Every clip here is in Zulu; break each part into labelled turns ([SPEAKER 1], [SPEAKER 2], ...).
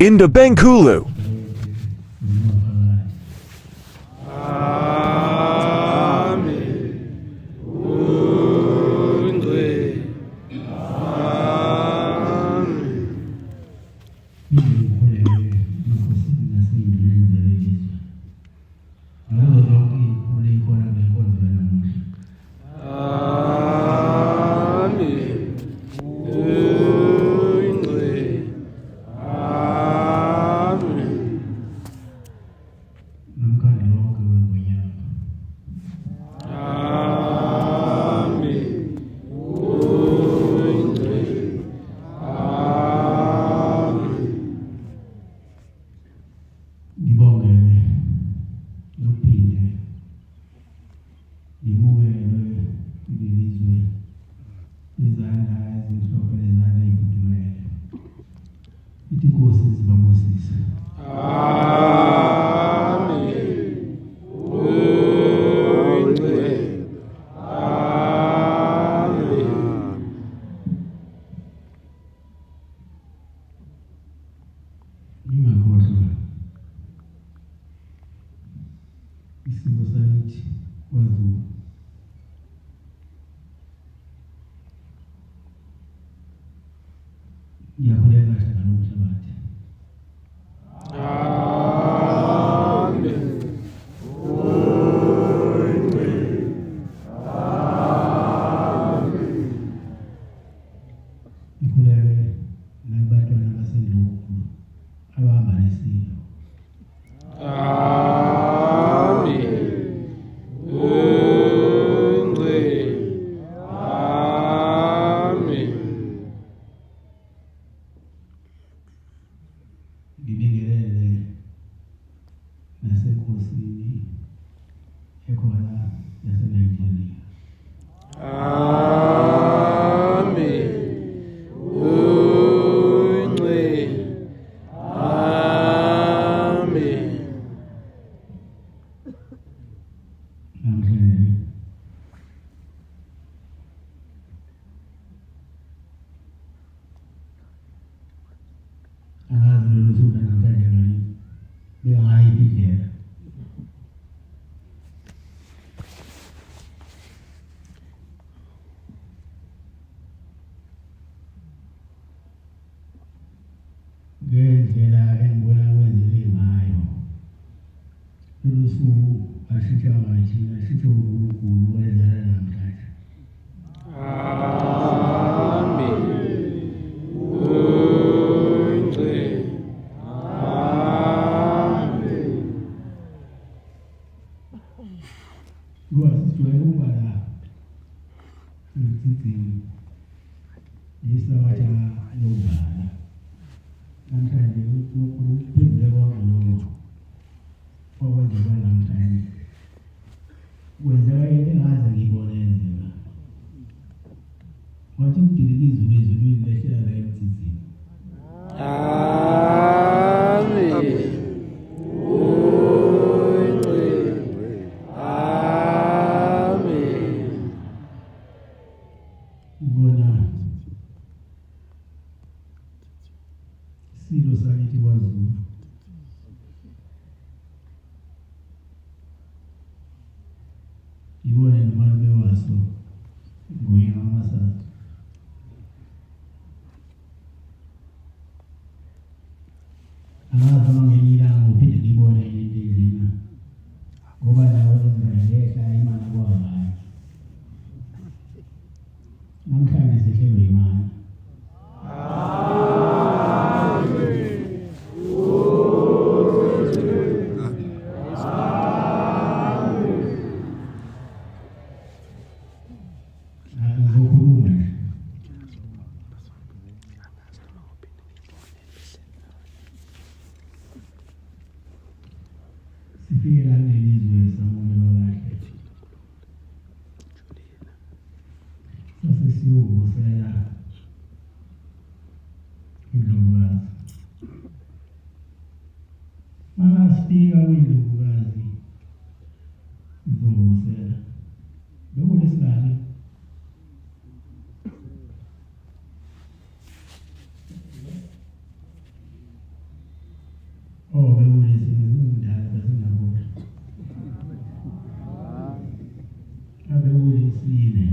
[SPEAKER 1] in the Bengkulu. Oh, bewulisi ngizindala basingabona. Abewulisile.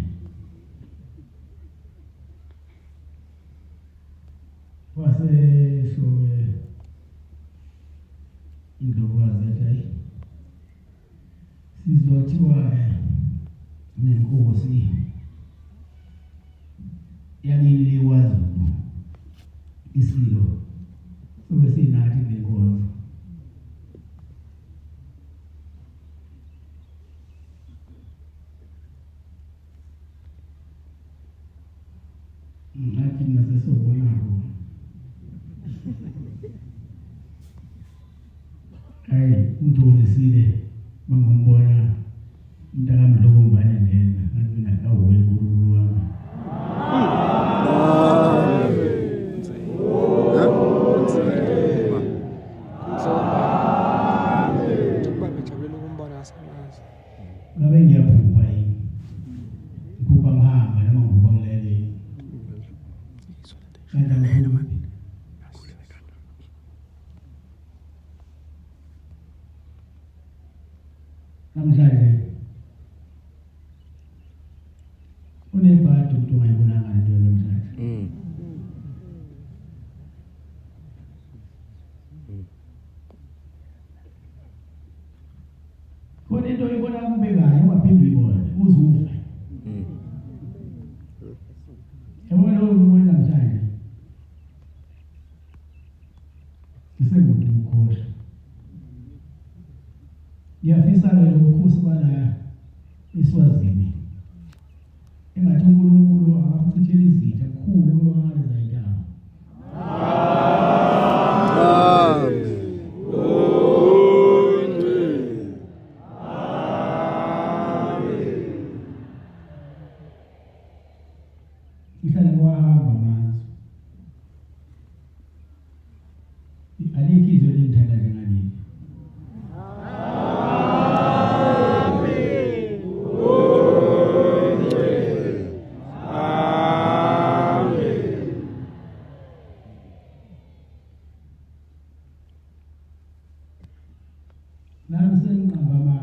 [SPEAKER 1] Wase showe indlovazi ethi sizothiwa nenkosi yanini liwaZulu isilo sobe sinathi lenkonzo ngathi nasesobona hayi uNthokozisile bangombona umntaka Mdlokombane ngena ngathi mina kawuwe kululu wami ngabe ngiyaphupha yini ngiphupa ngihamba noma ngiphupha ngilele namhlanje unebhadi umuntu ongayibonanga into namhlanje kodwa into oyibona kubekayo ungaphinde uyibone uzufa yabona lo muntu namhlanje isemuntu umkhosi ngiyafisa-ke lokukhosi bala eSwazini engathi uNkulunkulu akakuchithela izitha kukhulu kwamangaliza intaba ihlale kwahamba ngazo alikho izwe elingithanda njengaleli nami sengiqamba amanga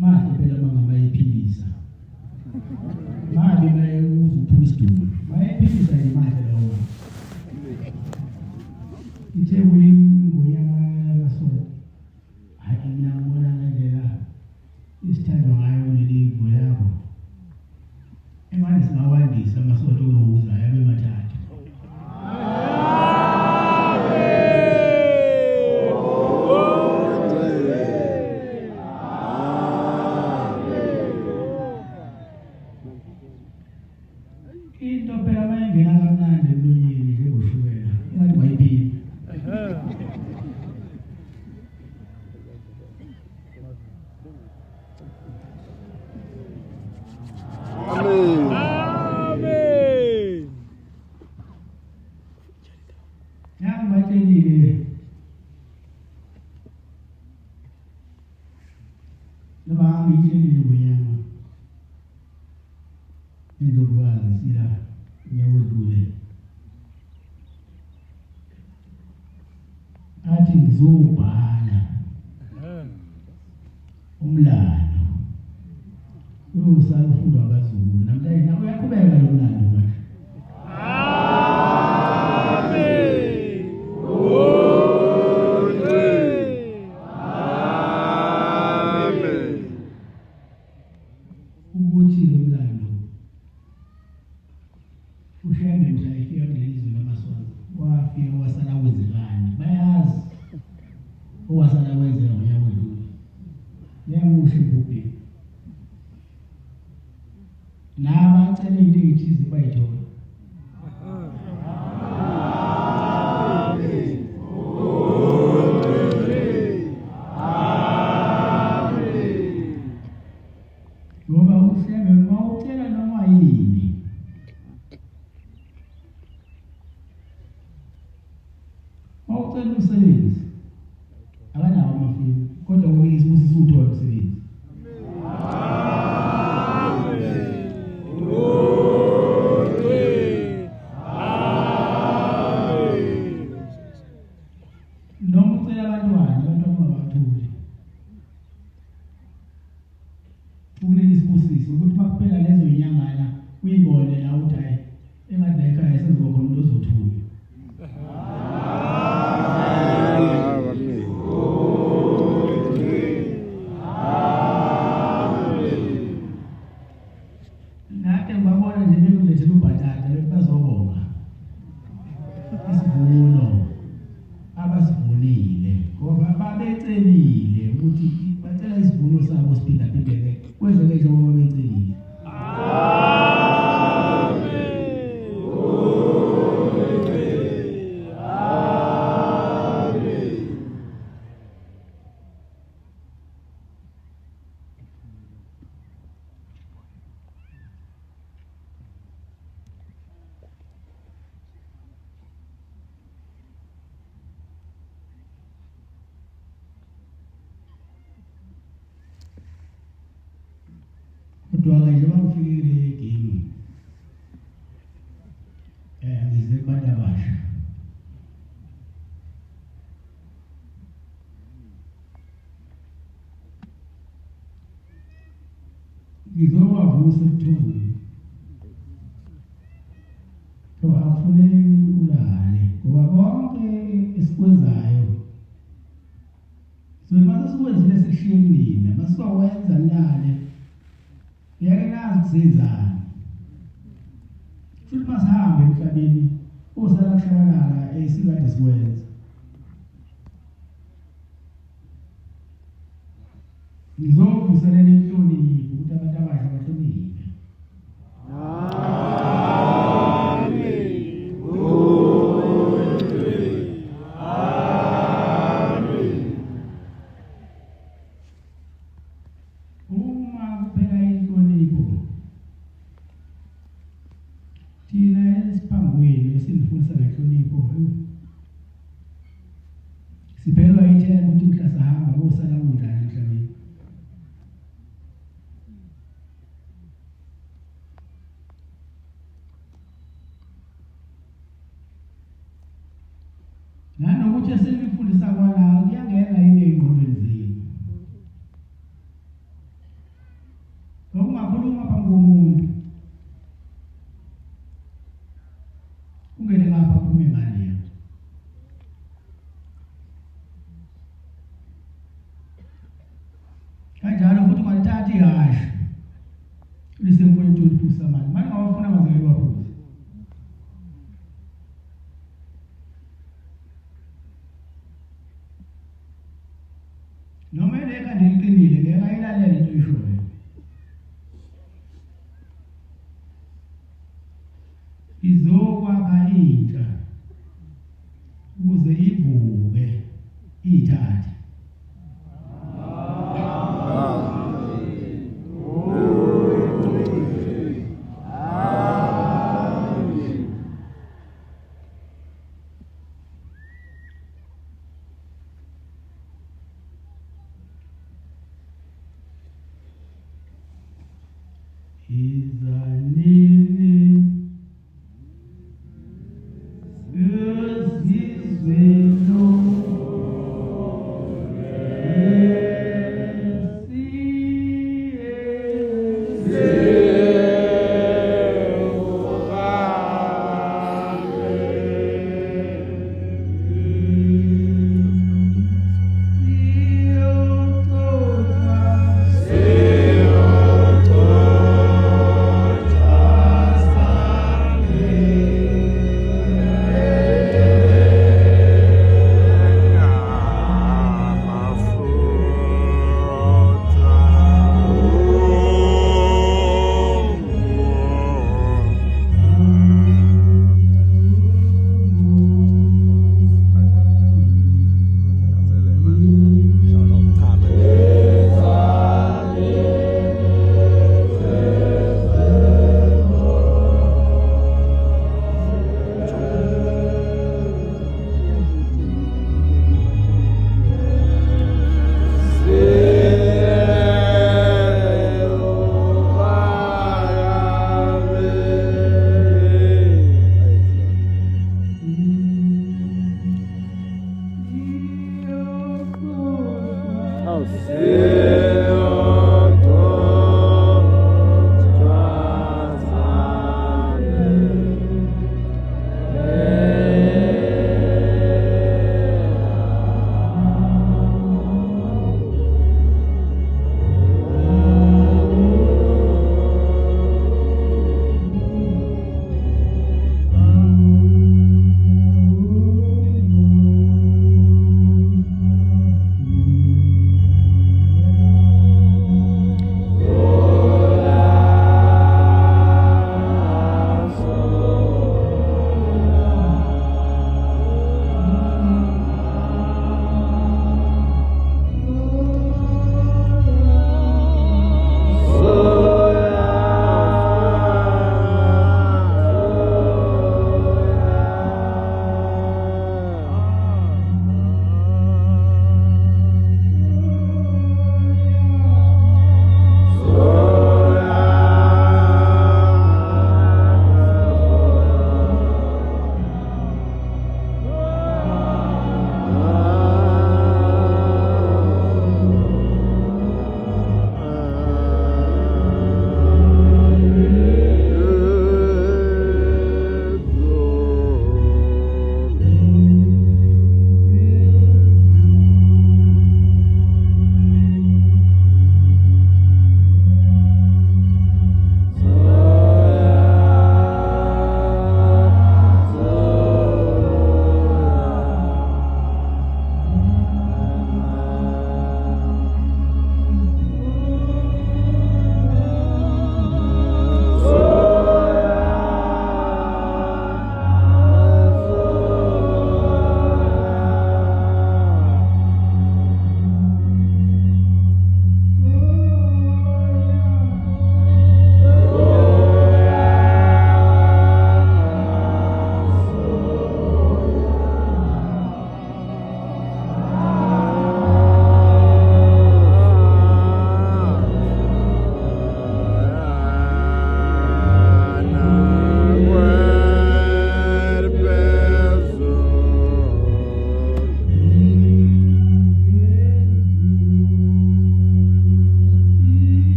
[SPEAKER 1] mahle phela amanga bayiphilisa mahle naye uzuphuma isidumbu bayiphilisa nje mahle lawo ithe kuyingonyama kaSono hayi mina ngibona ngendlela isithandwa ngayo leli ngolabo engani singawandisa amasonto okuza yabe mathathu into phela mayengena kamnandi emlonyeni njengoshukela ingathi mayiphinde ngiyakubatshelile noma ngiyitshelile ngonyama indlovukazi sila nyawoDlule athi ngizobhala umlando uyosala ufundwa kaZulu namhlanje nawe uyaqhubeka lo mlando manje ukuthi lo mlando ushenge mhla efika kulelizwe lamaSwazi wafika wasala wenzekani bayazi owasala kwenzeka nyawoDlule ngiyamusho ibhubhi nabacela into ethize bayithola ngoba uhlebe mawucela noma yini mawucela umsebenzi akanawo amafini kodwa ukuyisa usizuthola umsebenzi kodwa-ke nje bangifikile egini ngize kubantu abasha. Ngizowavusa ebuthongweni. So akufuneki ulale ngoba konke esikwenzayo so mase sikwenzile sihleli nina masizokwenza nilale yeke nazi kusenzani futhi masihambe emhlabeni osala kushabalala esikade sikwenza. Ngizovuselela inhlonipho ukuthi abantu abasha bahloniphe. Siphelwa ithemba ukuthi mhla sahamba kosala kunjani emhlabeni. Nanokuthi esenifundisa kwala kuyangena yini ey'ngqondweni zenu. Ungakhuluma phambi komuntu ungene ngapha aphume ngale. Kanjalo futhi ungalithathi ihashe lisemfuni uthuthisa manje manje ngawafuna abazali baphuza noma elekhanda eliqinile ngeke ayilalele into ishoyo. Izokwakha intsha ukuze ivuke ithathe.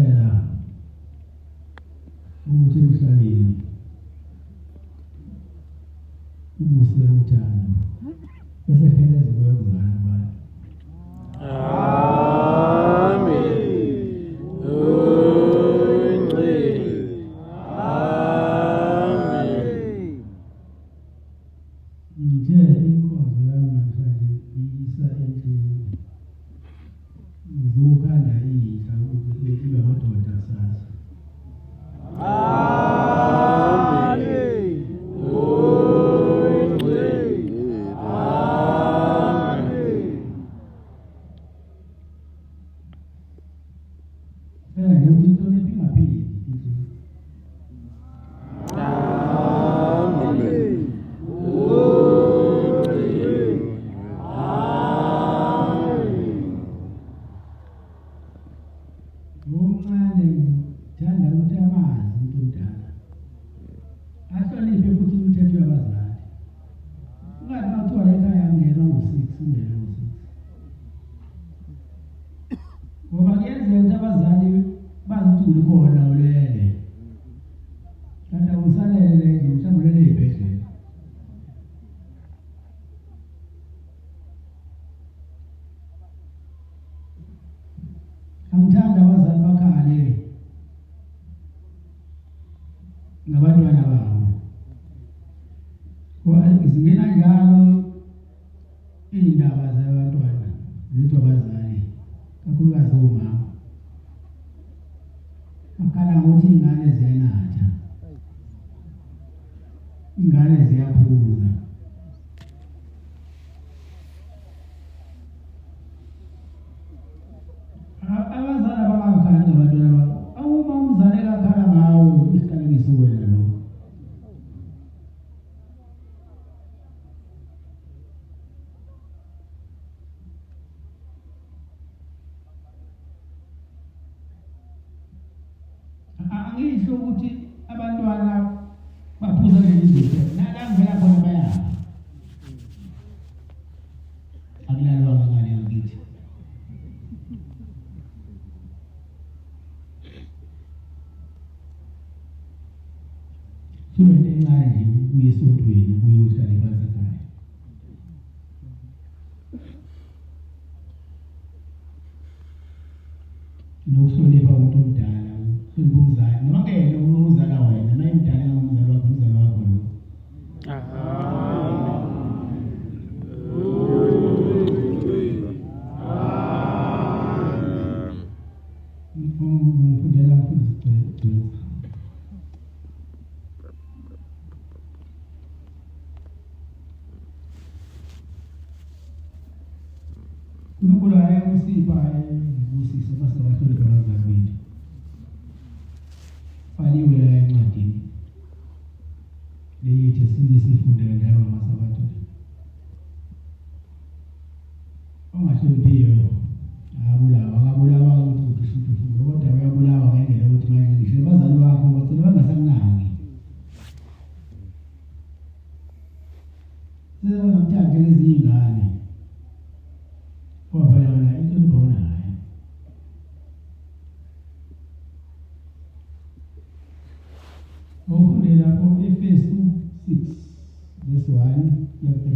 [SPEAKER 1] ngiyacela ukuthi emhlabeni ubuse uthando bese pheleza kwezana abantu.
[SPEAKER 2] Amen.
[SPEAKER 1] Nje inkonzo yami namhlanje iyisa endlini. Ngizokhanda iyihla ukuthi ibe amadoda kusasa. Ngoba kuyenzeka ukuthi abazali bazithule khona ulele. Kanti awusalele nje mhlawumbe ulele ezibhedlela. Angithanda abazali bakhale ngabantwana babo. Ngoba zingena njalo iy'ndaba zabantwana zethu abazali. Kakhulukazi omama bakhala ngokuthi iy'ngane ziyanatha, iy'ngane ziyaphuza. Abazali abangakhali ngabantwana babo, uma umzali ekakhala ngawo isiqalekiso wena lo. Angisho ukuthi abantwana baphuza leli zinto nala ngivela khona bayahamba. Akulalwanga ngale ngakithi. Sube encane nje uye esontweni uye uhlale phansi ekhaya. Nokuhlonipha umuntu omdala, uhlonipha umzali. Noma ngeke umzala wena, naye mdala ngomzali wakho, umzali wakho lo. Ngifundela mfundisi. uNkulunkulu ayekusipha ubusiso masabahlonipha abazali bethu. Faniwe encwadini leyithi sifundele njalo ngamasabatha. Ongahloniphiyo akabulawa ukuthi ushintshe ufundo, kodwa uyabulawa ngendlela yokuthi manje ngisho abazali bakho bagcina bangasamnaki. Sebangamthandi lezi iy'ngane. Ngoba yona inhlonipho onayo. Ngofunde lapho Efesu 6:1-3.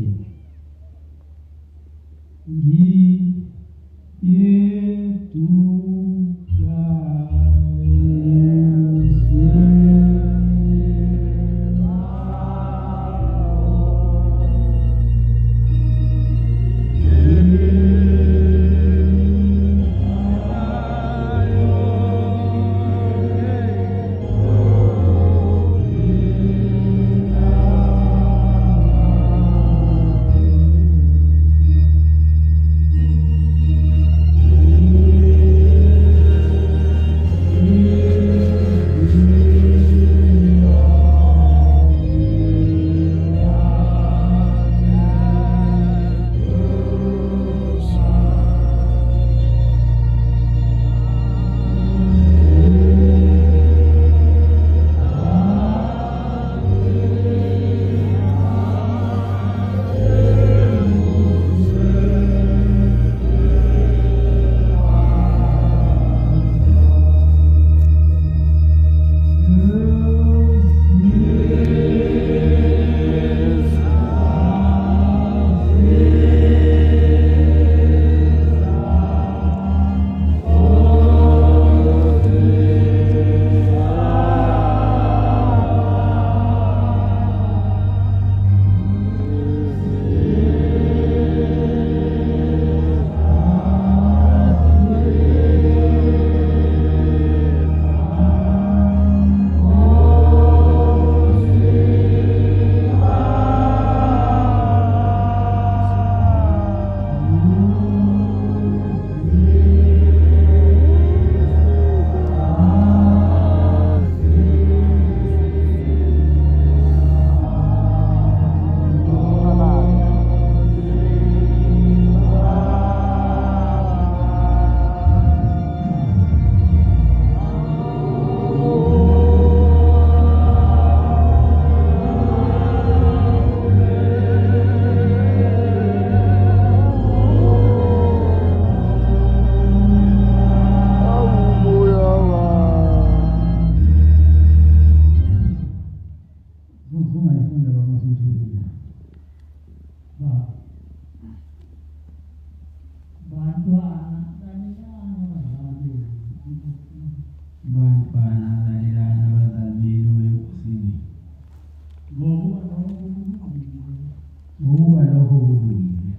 [SPEAKER 1] ukuba lokho kulungile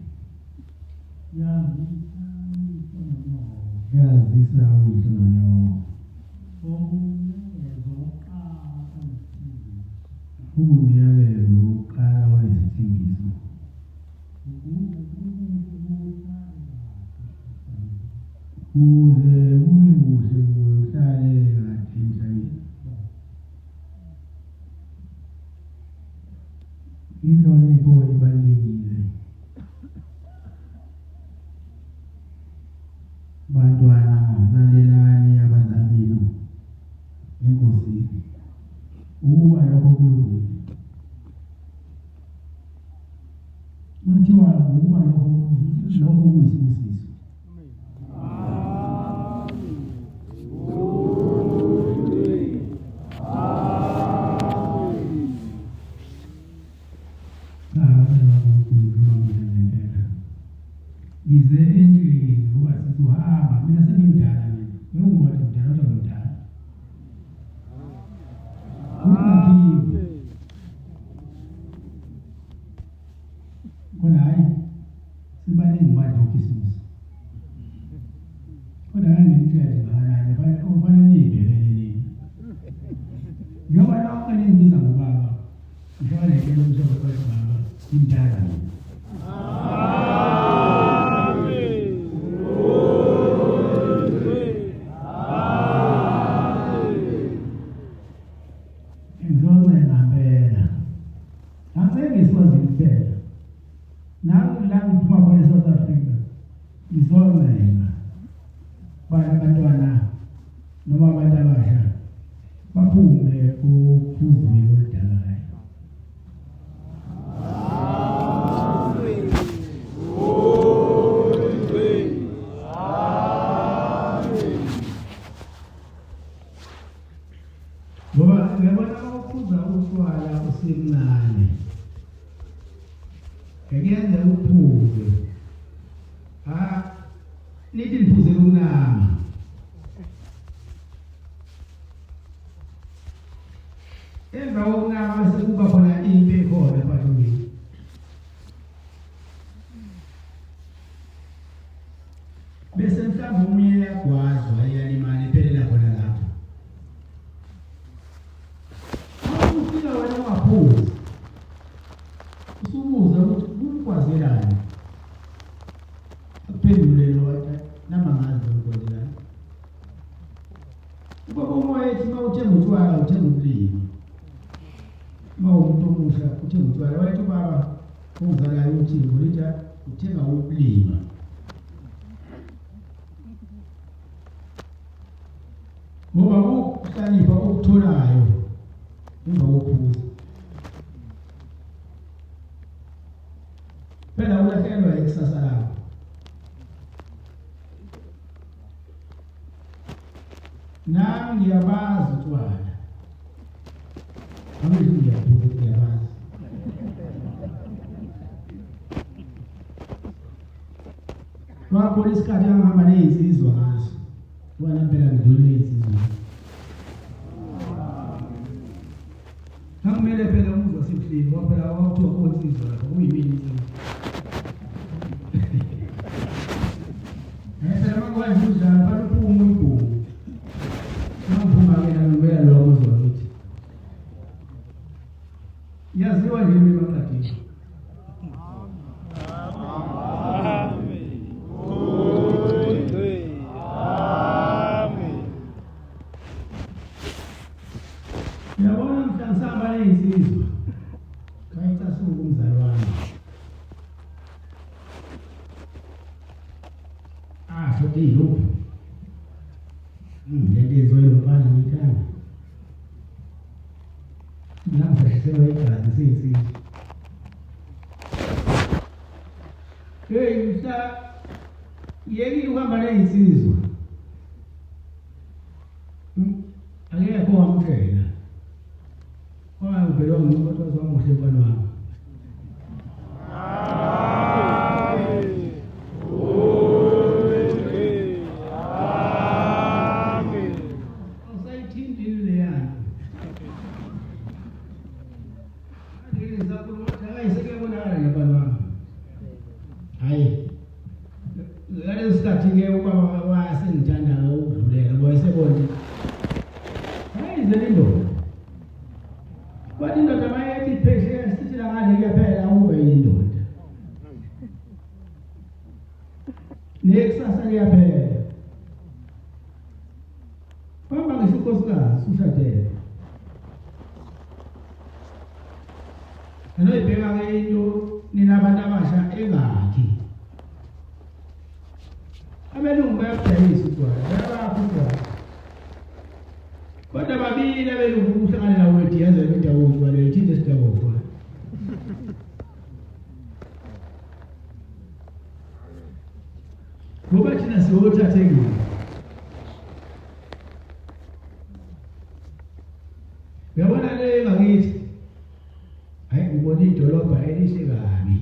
[SPEAKER 1] yazisa uyihlo nonyoko umyalezo wokuqala wayizithembiso kuze kube kuhle kuwe uhlale kahle emhlabeni. Inhlonipho ibalulekile. Bantwana lalelani abazali benu enkosini ukuba lokho kulungile. Mathiwa ukuba lokho kuyisibusiso. Ize endlini ngoba sisuhamba mina sengimdala mina ngumntwana mdala kodwa ngimdala kodwa hayi sibaningi manje uKhisimusi kodwa nganginitshela ngakanani kufanele niyibhekele nini njengoba lonke ningibiza ngobaba njengoba lekele umhlobo kwathi baba imdala mina. South Africa izoncenga abantwana noma abantu abasha baphume kuphuzweni oludalayo. Ngoba ngiyabona ukuphuza utshwala usemncane ngiyenza uphuzo nithi niphuze umnama emva kokunama sekuba khona impi ekhona ephakathi bese mhlawumbe omunye uyagwazwa iyalimala iphelela khona lapho ufika wena ungaphuzi usumuza ukuthi kumkwazelani aphendule lo namangazi ukwazelani ubaba umoya ethi mawuthenga utshwala uthenga ukulima mawumuntu omusha uthenga utshwala wathi baba ungizalayo uthi ngolitha uthenga ukulima ngoba ukuhlanipha okutholayo emva kokuphuza phela ulahlekelwa ikusasa lakho. Nami ngiyabazi utshwala angithi ngiyabazi wakhona isikhathi angihamba neyinsizwa ngaso wena phela ngidlule neyinsizwa kumele phela umuzwa sibuhlini ngoba phela wawuthiwa konsizwa lapho kuyimini insizwa phela makwazi udlala baluphume uyibhuku nangiphuma-ke nangibela lowo muzwa kithi yaziwa nje emaqadini. Yabona mhlangisamba neyinsizwa kayicasuka umzali wami sothi yiluphi lento ezoyo mfana ngiyithanda namhlanje igazi siyinsizwa mhla yekile ukuhamba neyinsizwa angekho wamthela ubhelo ngoba wamuhle mfana wami usayithindile leyana akayiseke bonakala ngempana bayibize indoda. Kwathi indoda mayethi phesheya sithi la ngale kuyaphela ube indoda. Nekusasa liyaphela. Kwamba ngisho unkosikazi ushadele. Anoyibheka ke into nina abantu abasha engakhi. Abelungu bayakudayisa utshwala, bayabapha utshwala. Kodwa babili abelungu uhlangane nawo ethi yaze indawo utshwala ithinte isidabo utshwala. Ngoba thina siyothathekile. Uyabona le ngakithi. Hayi ngibona idolobha elihle kabi.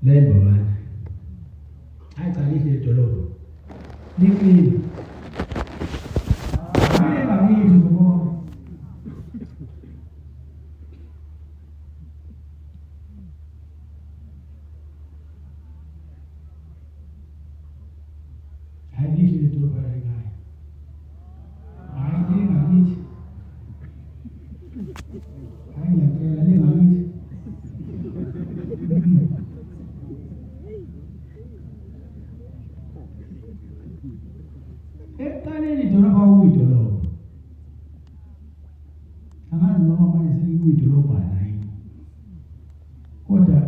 [SPEAKER 1] Lembona. Hayi cha lihle idolobha. Liqini. Hayi ngakithi ngibona. Hayi lihle idolobha ekhaya. Hayi ngakithi. Hayi ngiyacela ngakithi. Eqaleni idolobha ukuyidolobha. Angazi noma manje seliyidolobha nayi. Kodwa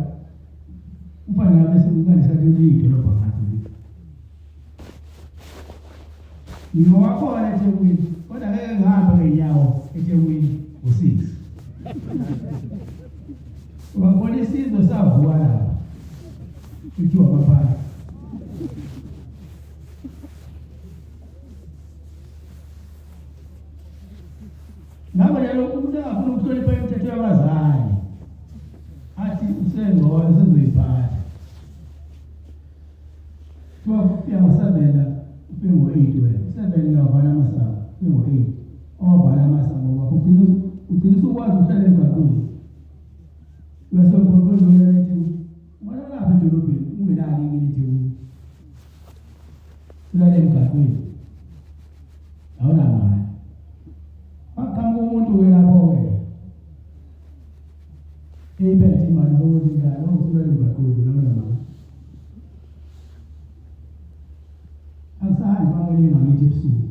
[SPEAKER 1] ufana bese ukanisathi uyidolobha ngathi. Ngiwakhona eThekwini, kodwa ngeke ngihamba ngenyawo eThekwini u6. Wabona isizwe savuka lapha. Kuthiwa mapha. Ngaba njalo umuntu afuna ukuhlonipha imithetho yabazali. Athi usengcono sezoyiphatha. Kuthiwa uyasabela ubengo-8 wena. Usabela uyavala amasango ubengo-8. Owavala amasango wakho ugcina usukwazi ukuhlala emgaqweni. Uyasokola uzoya eThekwini. Wala lapha edolobheni ungenani ingene eThekwini. Ulale emgaqweni. Awunamali. Akukhambe umuntu welapho ke. Eyiphethe imali zokuthi ngalo usulele emgaqweni noma. Akusahambi fanele ngakithi ebusuku.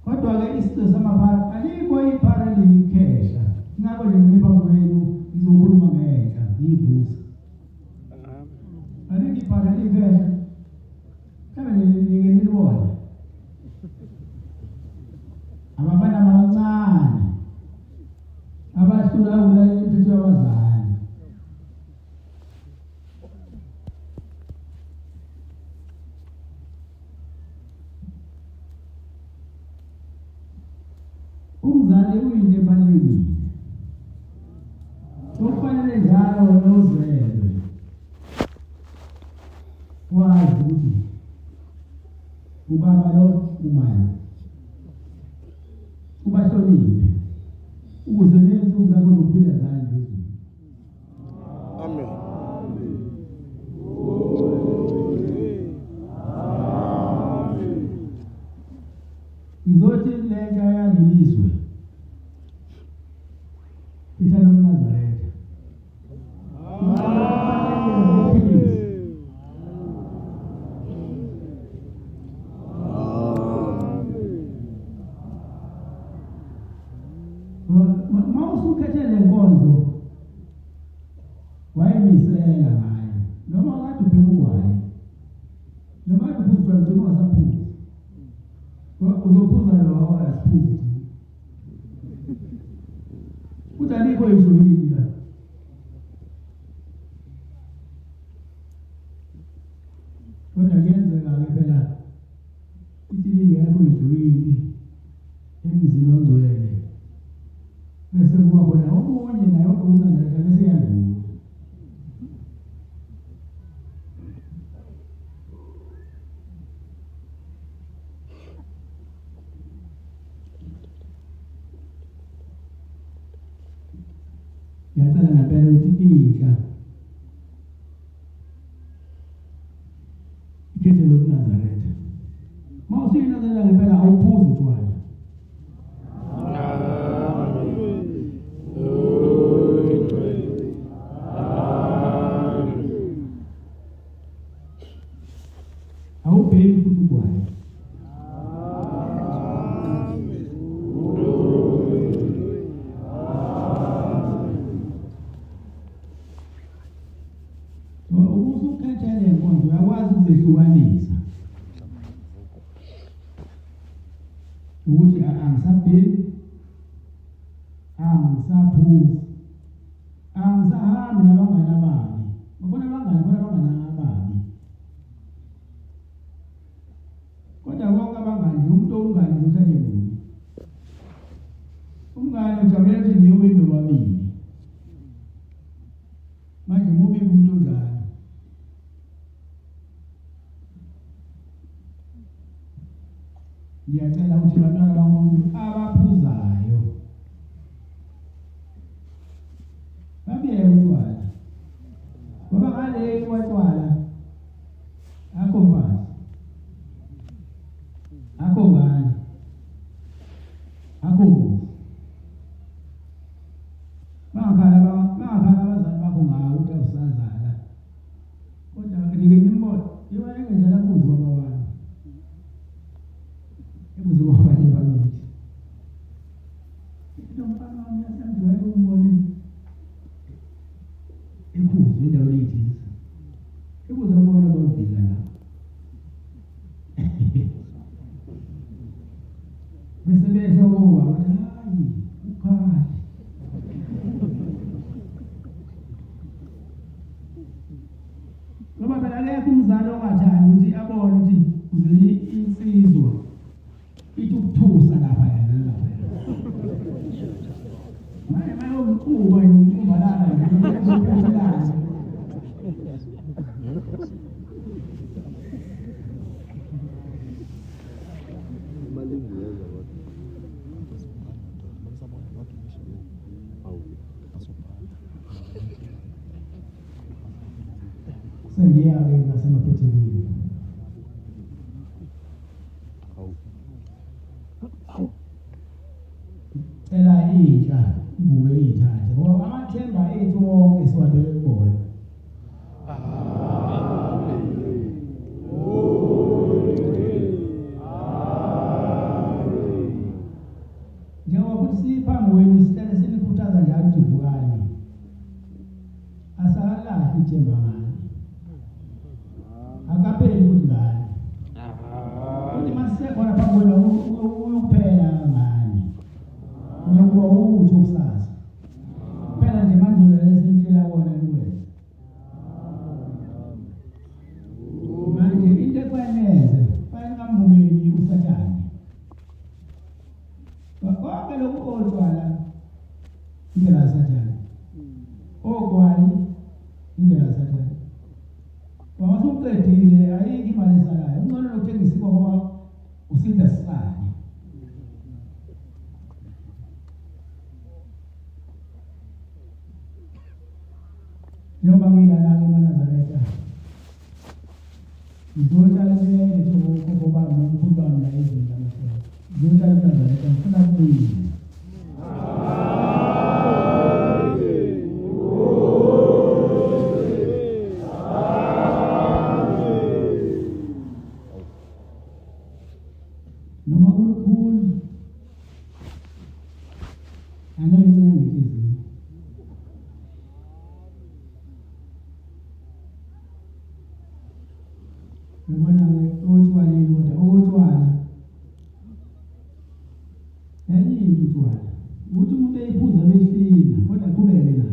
[SPEAKER 1] Kodwa-ke isizwe samaphara alikho iphara liyikhesha. Ngakho nje ngiphambi kwenu ngizokhuluma ngenhla ngiyibuza. Alikho iphara liyikhesha. Kambe ningibona. Abafana abancane abahlula ukulala imithetho yabazali. Umzali uyinto ebalulekile. Kufanele njalo nozwele. Wazi ukuthi ubaba lo umali. Ubahloniphe. Ukuze nensuku zakho zokuphila zande ezweni.
[SPEAKER 2] Amen.
[SPEAKER 1] Izothi lentsha yalilizwe. Ithalo uNazaretha. Mawusukhethele inkonzo wayemisela ngayo noma kade ubhekwayo noma kade ubuzwa ukuthi ungasaphuzi uzophuza lo asiphuzi uthi alikho izwini la kodwa kuyenzeka-ke phela ithi lingekho izwini emzini ongcwele bese kuba khona omunye naye okungazaretha bese yadlula. Ngiyacela ngempela ukuthi intsha ikhethe lokuNazaretha. MawuseNazaretha ngempela awuphuzi utshwala. Awubheki futhi ugwayi. Ukusukhethele inkonzo uyakwazi ukuzehlukanisa. Ukuthi angisabheki, angisaphuzi, angisahambi nabangani ababi. Babona abangani ababi. Kodwa bonke abangani umuntu ongani uthande munye. Umngane ujabule ukuthi niyo wendo babili. Manje mubi umuntu onjalo. Ngiyacela ukuthi bantwana baNkulunkulu abaphuzayo babiyeke utshwala. Ngoba ngale kwatshwala akho mfazi, akho ngane, akho muzi. Bangakhala abazali bakho ngawe ukuthi awusazala. Kodwa ngike ngimbola yiwa engenzela kuzo baba wami. Ebuzo wabanye bakithi. Lo mfana wami yasemjwayele umbone. Ebuzo indawo lethisa. Ebuzo ubona bavila la. Bese besho kuwa bathi hayi ukhali. Ngoba phela akekho umzali ongathandi ukuthi abone ukuthi uzeli insizwa ithi ukuthusa lapha yana lapha. Manje umquba yombalala ngiyokuphelana. Sengiyabe ngasemaphethelweni. Cela intsha ibuke iyithathe ngoba amathemba ethu wonke siwabeke kubona. Njengoba futhi siphambi kwenu sihlale sinikhuthaza njalo ukuthi vukani. Asakalahli ithemba ngani. Akapheli futhi ngani. Uthi masisekhona phambi kwenu ukuphela ngani. Ngoba utho kusasa. Phela nje manje lesintshela wona nikwenza. Manje into ekweneze fanele ngamvumeli uSathane. Konke lokhu otshwala indlela yaSathane. Ogwayi indlela yaSathane. Wasuqedile ayikho imali esalayo. Ungcono nokuthengisa ngoba usinda sisane. Njengoba ngilana-ke eNazaretha, ngizotshala esinye ukhokho bami nomkhulu bami la ezweni laMahlehle. Ngizotshala eNazaretha ngifuna kubuyile. Noma kulukhulu anoyincane ngenhliziyo. Ngibona-ke otshwaleni kodwa otshwala yayinto utshwala ukuthi umuntu eyiphuza behlina kodwa aqhubeke naye.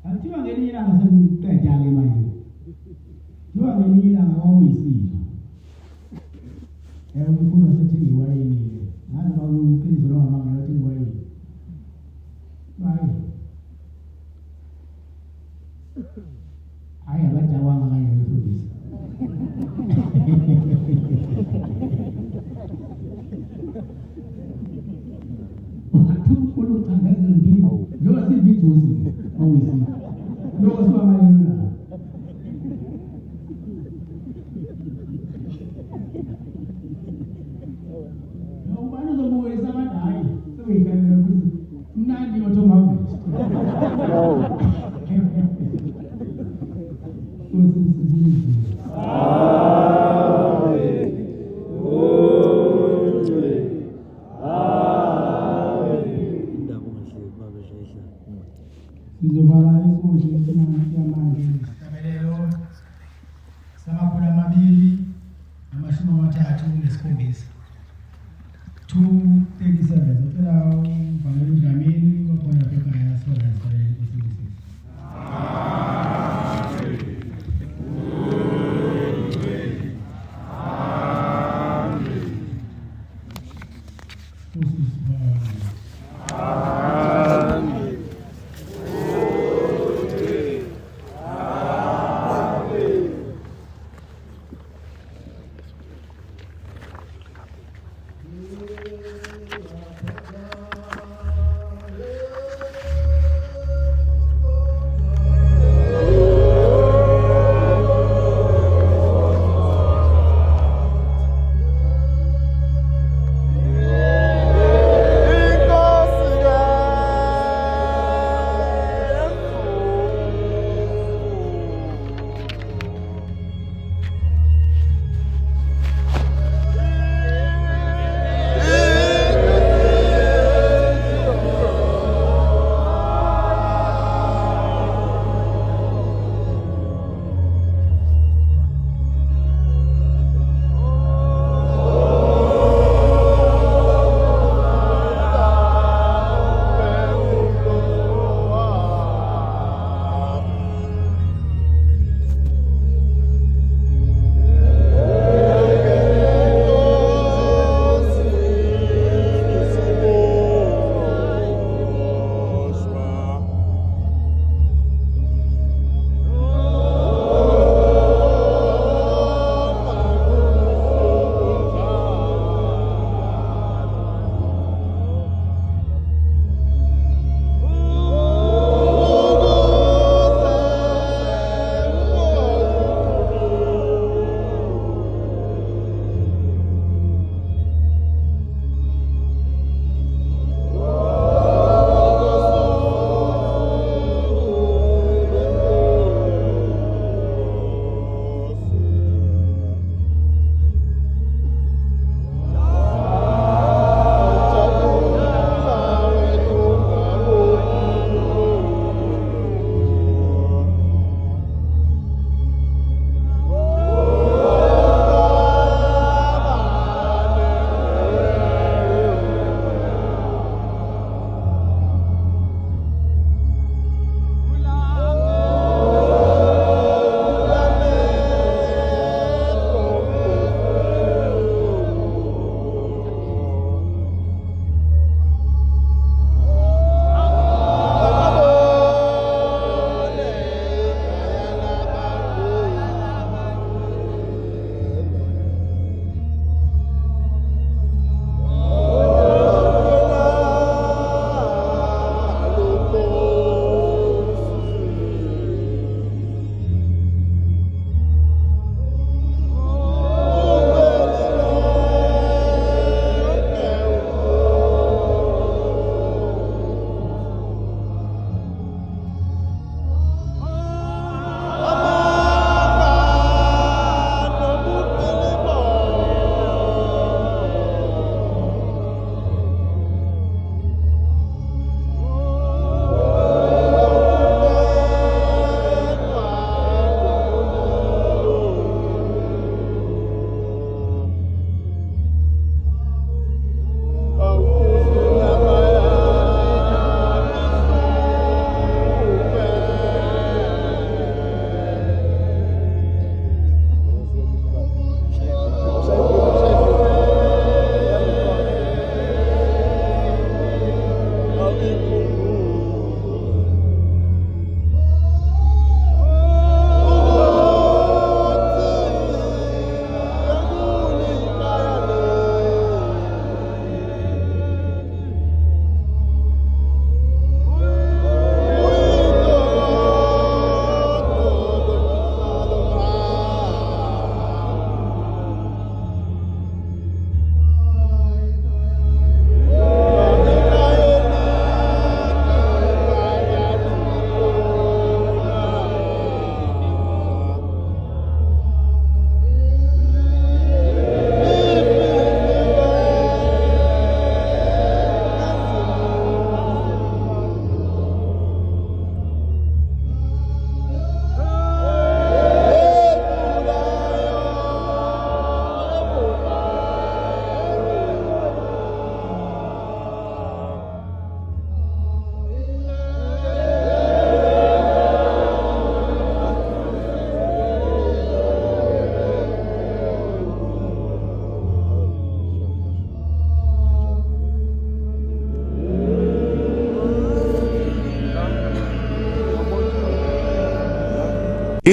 [SPEAKER 1] Akuthiwa ngelinye ilanga sekuqeda-ke manje. Kuthiwa ngelinye ilanga kwakuyisilo. Umkhulu wasethenga iwayini-ke. Ngazi kwakuyiqiniso longamanga yothenga iwayini. Hayi abadawanga kanje befundisa. Watu wanaotangaza mbili ndio si vitu hivi au hizi ndio kwa maana na ubani za muweza madai sio ikana mnadi otomame Sizobala ikuzi manje kabelelo samakula mabili amashumi amathathu nesikhombisa 237 zopela uvangelwe Dlamini kwakhona ekhaya sola sibalele kusingisi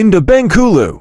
[SPEAKER 2] Inda Benkulu.